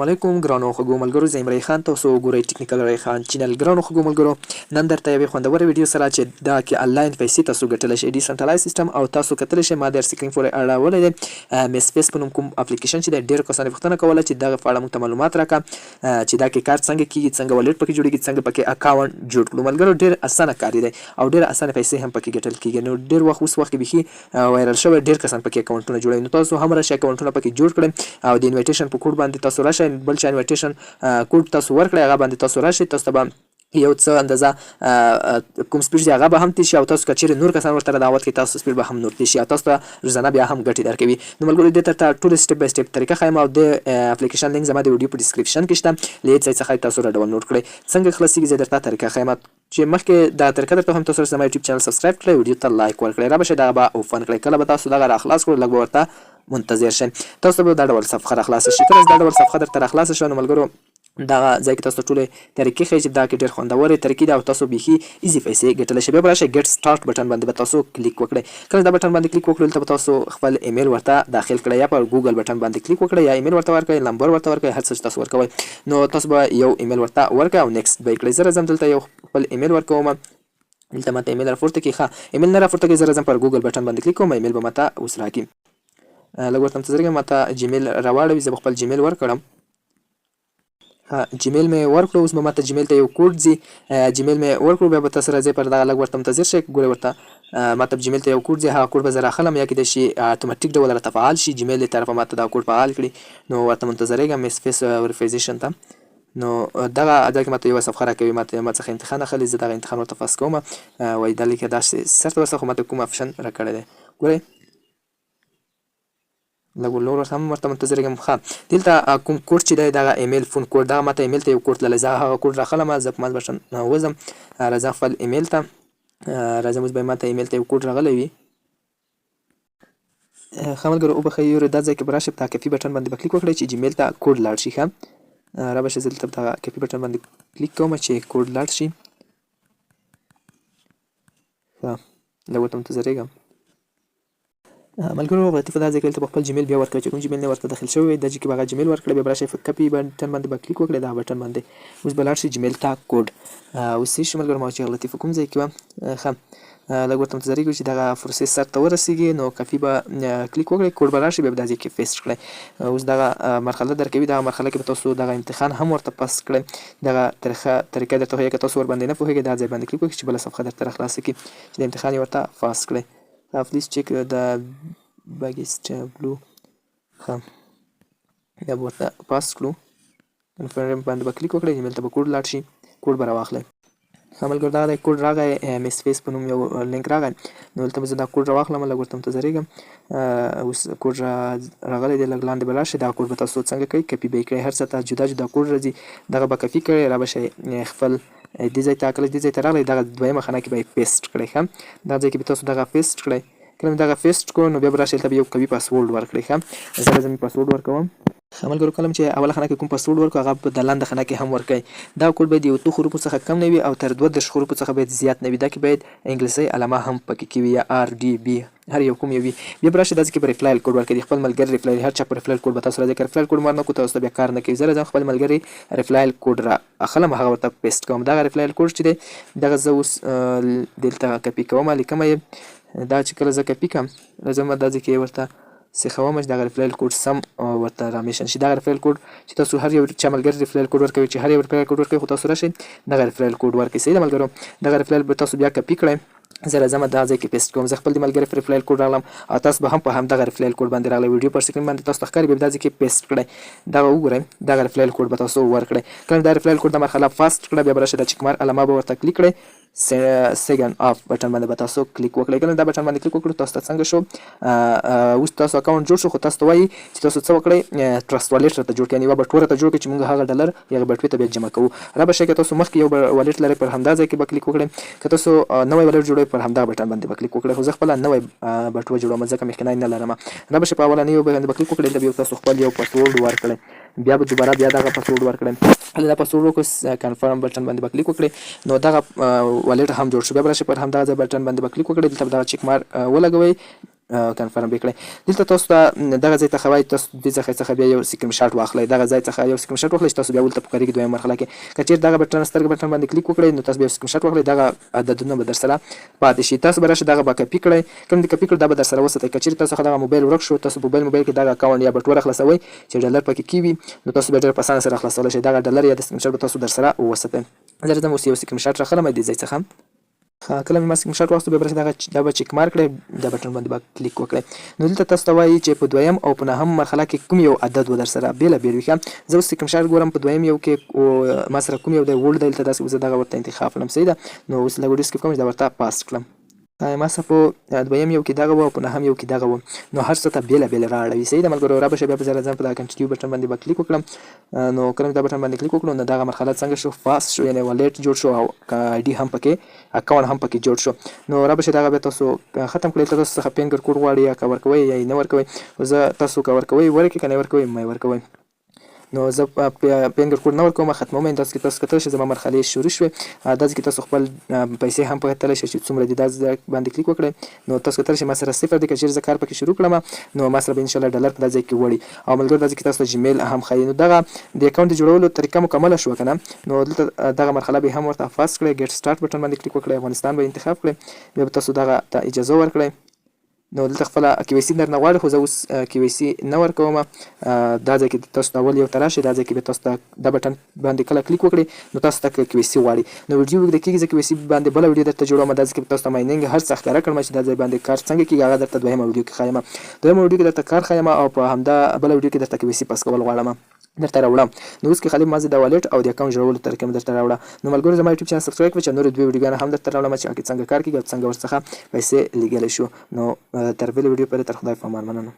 علیکم ګرانو خوږو ملګرو، زه عمران خان، تاسو ګورئ ټیکنیکل عمران خان چینل. ګرانو خوږو ملګرو، نن درته یوې خوندوره ویډیو سره چې دا کې انلاین پیسې تاسو ګټلی شئ، ډیسنټرلایز سیسټم، او تاسو کتلی شئ ما د سکرین پورې اړولی دی میس فیس په نوم کوم اپلیکیشن چې دی. ډېرو کسانو پوښتنه کوله چې دغه په اړه موږ ته معلومات راکړه چې دا کې کار څنګه کېږي، څنګه والټ پکې جوړېږي، څنګه پکې اکاونټ جوړ کړو. ملګرو ډېر اسانه کار دی او ډېر اسانه پیسې هم پکې ګټل کېږي. نو ډېر وخت اوس وخت کې بیخي وایرل شوی، ډېر کسان پکې اکاونټونه جوړوي. نو تاسو هم راشئ اکاونټونه پکې جوړ کړئ او د انویټیشن په کوډ باندې تاسو راشئ. بل چا انویټیشن کوډ تاسو ورکړئ، هغه باندې تاسو راشئ، تاسو ته به یو څه اندازه کوم سپیډ چې هغه به هم تېر شي، او تاسو که چېرې نور کسان ورته دعوت کړئ تاسو سپیډ به هم نور تېر شي، او تاسو ته روزانه بیا هم ګټې درکوي. نو ملګرو دې ته ټول سټپ بای سټپ طریقه ښایم، او د اپلیکیشن لینک زما د ویډیو په ډسکرپشن کې شته، له هېڅ ځای څخه تاسو را ډاونلوډ کړئ. څنګه خلاصېږي زه درته طریقه ښایم چې مخکې دا طریقه درته هم تاسو زما یوټیوب چینل سبسکرایب کړئ، ویډیو ته لایک ورکړئ، را به شئ دغه به اوپن کړئ. کله به تاسو دغه را خلاص کړو لږ به ورته منتظر شئ. تاسو ته به دا ډول صفحه را خلاصه شي. کله چې دا ډول صفحه درته را خلاصه شوه نو ملګرو دغه ځای کې تاسو ته ټولې طریقې ښیي چې دا کې ډېر خوندورې طریقې دي او تاسو بیخي ایزي پیسې ګټلی شئ. بیا به راشئ ګیټ سټارټ بټن باندې به تاسو کلیک وکړئ. کله دا بټن باندې کلیک وکړئ دلته به تاسو خپل ایمیل ورته داخل کړئ، یا په ګوګل بټن باندې کلیک وکړئ، یا ایمیل ورته ورکړئ، نمبر ورته ورکړئ، هر څه چې تاسو ورکوئ. نو تاسو به یو ایمیل ورته ورکړئ او نیکسټ به یې کړئ. زه راځم دلته یو خپل ایمیل ورکوم، دلته ماته ایمیل راپورته کړي. ښه ایمیل نه راپورته کړي، زه راځم پر ګوګل بټن باندې کلیک کوم، ایمیل به ماته اوس راکړي. لږ ورته منتظر یم، ماته جیمیل راواړوي، زه به خپل جیمیل ورکړم. جیمیل مې ورکړو، اوس به ماته جیمیل ته یو کوډ ځي. جیمیل مې ورکړو، بیا به تاسو راځئ پر دغه لږ ورته منتظر شئ. ګورئ ورته ماته جیمیل ته یو کوډ ځي، هغه کوډ به زه راخلم، یا کېدای شي اتوماتیک ډول راته فعال شي، جیمیل له طرفه ماته دا کوډ فعال کړي. نو ورته منتظرېږم میس فیس وریفایزیشن ته. نو دغه ځای کې ماته یوه صفحه راکوي، ماته ما څخه امتحان اخلي، زه دغه امتحان ورته پاس کوم. وایي دا لیکه داسې سرته ورسره، خو ماته کوم اپشن راکړی دی. ګورئ لږ نور هم ورته منتظر یم. ښه دلته کوم کوډ چې دی دغه ایمیل فون کوډ، دغه ماته ایمیل ته یو کوډ تللی، زه هغه کوډ راخلم. زه په ماس بټن وځم، راځم خپل ایمیل ته، راځم اوس به ماته ایمیل ته یو کوډ راغلی وي. ښه ملګرو وبښئ یورې دا ځای کې به راشئ، په کاپي بټن باندې به کلیک وکړئ چې جیمیل ته کوډ لاړ شي. ښه را به شئ، زه دلته په دغه کاپي بټن باندې کلیک کوم چې کوډ لاړ شي. ښه لږ ورته منتظرېږم. ملګرو غلطي په دا ځای کې دلته به خپل جیمیل بیا ورکړئ چې کوم جیمیل نه ورته داخل شوی وي، دا ځای کې به هغه جیمیل ورکړئ. بیا به راشئ په کپي بټن باندې به کلیک وکړئ، دغه بټن باندې اوس به لاړ شي جیمیل ته کوډ. اوس صحیح شو ملګرو، ما چې غلطي په کوم ځای کې وه. ښه لږ ورته منتظرېږو چې دغه پروسس سر ته ورسېږي. نو کپي به کلیک وکړئ، کوډ به راشي، بیا به دا ځای کې پیسټ کړئ. اوس دغه مرحله درکوي، دغه مرحله کې به تاسو دغه امتحان هم ورته پاس کړئ. دغه طریقه درته ښیي، که تاسو ورباندې نه پوهېږئ دا ځای باندې کلیک وکړئ چې بله صفحه درته راخلاصه کړي چې د امتحان یې ورته پاس کړئ. پلیز چیک د باګیسټ بلو. ښه بیا به ورته پاس کړو، کنفرم باندې به کلیک وکړئ، ایمیل ته به کوډ لاړ شي، کوډ به راواخلئ. ښه ملګرو دغه دی کوډ راغی، میس فیس په نوم یو لینک راغی. نو دلته به زه دا کوډ راواخلم، لږ ورته منتظرېږم. اوس کوډ راغلی دی، لږ لاندې به لاړ شئ. دغه کوډ به تاسو څنګه کوئ، کپي به یې کړئ، هر څه ته جدا جدا کوډ راځي، دغه به کپي کړئ، را به شئ خپل دې ځای ته. کله چې دې ځای ته راغلی دغه دویمه خانه کې به یې پیسټ کړئ. ښه دغه ځای کې به تاسو دغه پیسټ کړئ. کله مې دغه پیسټ کړو نو بیا به راشئ دلته به یو قوي پاسورډ ورکړئ. ښه زه راځم پاسورډ ورکوم. ښه ملګرو کله چې اوله خانه کې کوم پاسورډ ورکړو هغه په د لاندې خانه کې هم ورکړئ. دا کوډ باید یو 2 حروفو څخه کم نه وي او تر 32 حروفو څخه باید زیات نه وي. دا کې باید انګلیسي علامه هم پکې کې وي، یا آر ډي بي هر یو کوم یو وي. بیا به راشئ دا ځای کې به ریپلایل کوډ ورکړئ، خپل ملګري ریپلایل، هر چا په ریپلایل کوډ به تاسو راځئ. که ریپلایل کوډ مار نه کړو تاسو ته بیا کار نه کوي. زه راځم خپل ملګري ریپلایل کوډ را اخلم، هغه ورته پیسټ کوم. دغه ریپلایل کوډ چې دی دغه زه اوس دلته کپي کوم، لیکم یې. دا چې کله زه کپي کړم راځم دا ځای کې ورته سیخوم چې دغه ریفرایل کوډ سم ورته رامیشن شي. دغه ریفرایل کوډ چې تاسو هر یو چا ملګري ریفرایل کوډ ورکوي، چې هر یو ریفرایل کوډ ورکوي، خو تاسو راشئ دغه ریفرایل کوډ ورکړئ. صحیح ده ملګرو، دغه ریفرایل به تاسو بیا کپي کړئ، زه راځم دا ځای کې پیسټ کوم. زه خپل د ملګري په ریفرایل کوډ راغلم او تاسو به هم په همدغه ریفرایل کوډ باندې راغلی، ویډیو پر سکرین باندې تاسو ته ښکاري، بیا دا ځای کې پیسټ کړئ. دغه وګورئ دغه ریفرایل کوډ به تاسو ورکړئ. کله دا ریفرایل کوډ د مرحله فاست کړه بیا به راشئ د چک مارک علامه به ورته کلیک کړئ، سیکنډ اف بټن باندې به تاسو کلیک وکړئ. کله دا بټن باندې کلیک وکړو تاسو ته څنګه شو، اوس تاسو اکاونټ جوړ شو، خو تاسو ته وایي چې تاسو څه وکړئ، ټرست والټ راته جوړ کړئ، یوه بټوه راته جوړ کړئ چې موږ هغه ډالر هغه بټوې ته بیا جمع کوو. را به شئ که تاسو مخکې یو والټ لرئ پر همدا ځای کې به کلیک وکړئ، که تاسو نوی والټ جوړوئ پر همدا بټن باندې به کلیک وکړئ. خو زه خپله نوی بټوه جوړوم ځکه مخکنی نه لرم. را به شئ په اولنیو باندې به کلیک وکړئ، دلته بیا تاسو خپل یو پاسورډ ورکړئ، بیا به دوباره بیا دغه پاسورډ ورکړئ. کله دا پاسورډ وکړئ کنفرم بټن باندې به کلیک وکړئ، نو دغه والټ هم جوړ شو. بیا به راشئ پر همدغه ځای بټن باندې به کلیک وکړئ، دلته به دغه چک مارک ولګوئ، کنفرم وکړئ. دلته تاسو ته دغه ځای څخه وایي تاسو دې څخه بیا یو سکرین شاټ واخلئ، دغه ځای څخه یو سکرین شاټ واخلئ چې تاسو بیا ولته په کاري کې دویم مرحله کې که چېرې دغه بټن سترګې بټن باندې کلیک وکړئ نو تاسو بیا سکرین شاټ واخلئ، دغه عددونه به در سره پاتې شي. تاسو به راشئ دغه به کپي کړئ، کوم دې کپي کړ دا به در سره وساتئ. که چېرې تاسو څخه دغه موبایل ورک شو، تاسو په موبایل کې دغه اکاونټ یا بټوره خلاصوئ چې ډالر پکې کیوي نو تاسو بیا ډېر په اسانه سره خلاصولی شئ. دغه ډالر یا د سکرین شاټ به تاسو در سره وساتئ. زه راځم اوس یو سکرین شاټ راخلم دې ځای څخه. کله مې ما سکرین شاټ واخیستو بیا به راشئ دا به چک مارک کړئ، دا بټن باندې به کلیک وکړئ. نو دلته تاسو ته وایي چې په دویم او په نهم مرحله کې کوم یو عدد و در سره بېلابېل وي. ښه زه اوس سکرین شاټ ګورم په دویم یو کې ما سره کوم یو دی وړ دی، دلته داسې زه دغه ورته انتخاب کړم. صحیح ده. نو اوس لږ ویډیو سکیپ کوم چې دا ورته پاس کړم. ما سره په دویم یو کې دغه و او په نهم یو کې دغه و، نو هر څه ته بېلابېل رااړوي. صحیح ده ملګرو. را به شئ بیا به زه راځم په دغه کنټینیو بټن باندې به کلیک وکړم. نو کله مې دا بټن باندې کلیک وکړو نو دغه مرحله څنګه شو، فاست شو، یعنې والېټ جوړ شو او آی ډي هم پکې اکاونټ هم پکې جوړ شو. نو را به شئ دغه بیا تاسو ختم کړئ. دلته تاسو څخه فینګر کوډ غواړي یا که ورکوئ یا یې نه ورکوئ. زه تاسو که ورکوئ ورکړئ، که نه یې ورکوئ مه یې ورکوئ. نو زه فینګر کوډ نه ورکوم، ختموم. داسې کې تاسو کتلی شئ زما مرحلې شروع شوې. داسې کې تاسو خپل پیسې هم کتلی شئ چې څومره دي. دا ځای باندې کلیک وکړئ نو تاسو کتلی شئ ما سره صفر دی. که چېرې زه کار پکې شروع کړم نو ما سره به انشاءالله ډالر په دا ځای کې وړي. او ملګرو دا ځای کې تاسو ته جیمیل هم ښایي. نو دغه د اکاونټ د جوړولو طریقه مکمله شوه که نه. نو دلته دغه مرحله به هم ورته فاست کړئ، ګیټ سټارټ بټن باندې کلیک وکړئ، افغانستان به انتخاب کړئ، بیا به تاسو دغه ته اجازه ورکړئ. نو دلته خپله کې وای سي درنه غواړي خو زه اوس کې وای سي نه ورکوم. دا ځای کې تاسو ته اول یو ته راشئ، دا ځای کې بیا تاسو ته دا بټن باندې کله کلیک وکړئ نو تاسو ته کې وای سي غواړي. نو ویډیو اوږده کېږي زه کې وای سي باندې بله ویډیو درته جوړوم. دا ځای کې تاسو ته مایننګ هر څه ښکاره کړم چې دا ځای باندې کار څنګه کېږي، هغه درته دویمه ویډیو کې ښایم. دویمه ویډیو کې درته کار ښایم او په همدا بله ویډیو کې درته کې وای سي پاس کول غواړم درته راوړم. نو اوس کې خالي مازې د والېټ او د اکاونټ جوړولو طریقه مې درته راوړه. نو ملګرو زما یوټیوب چینل سبسکرایب کړئ چې نورې دوې ویډیوګانې هم درته راوړم چې هغې څنګه کار کېږي او څنګه ورڅخه پیسې لیږلی شو. نو تر بلې ویډیو پورې تر خدای په امان، مننه.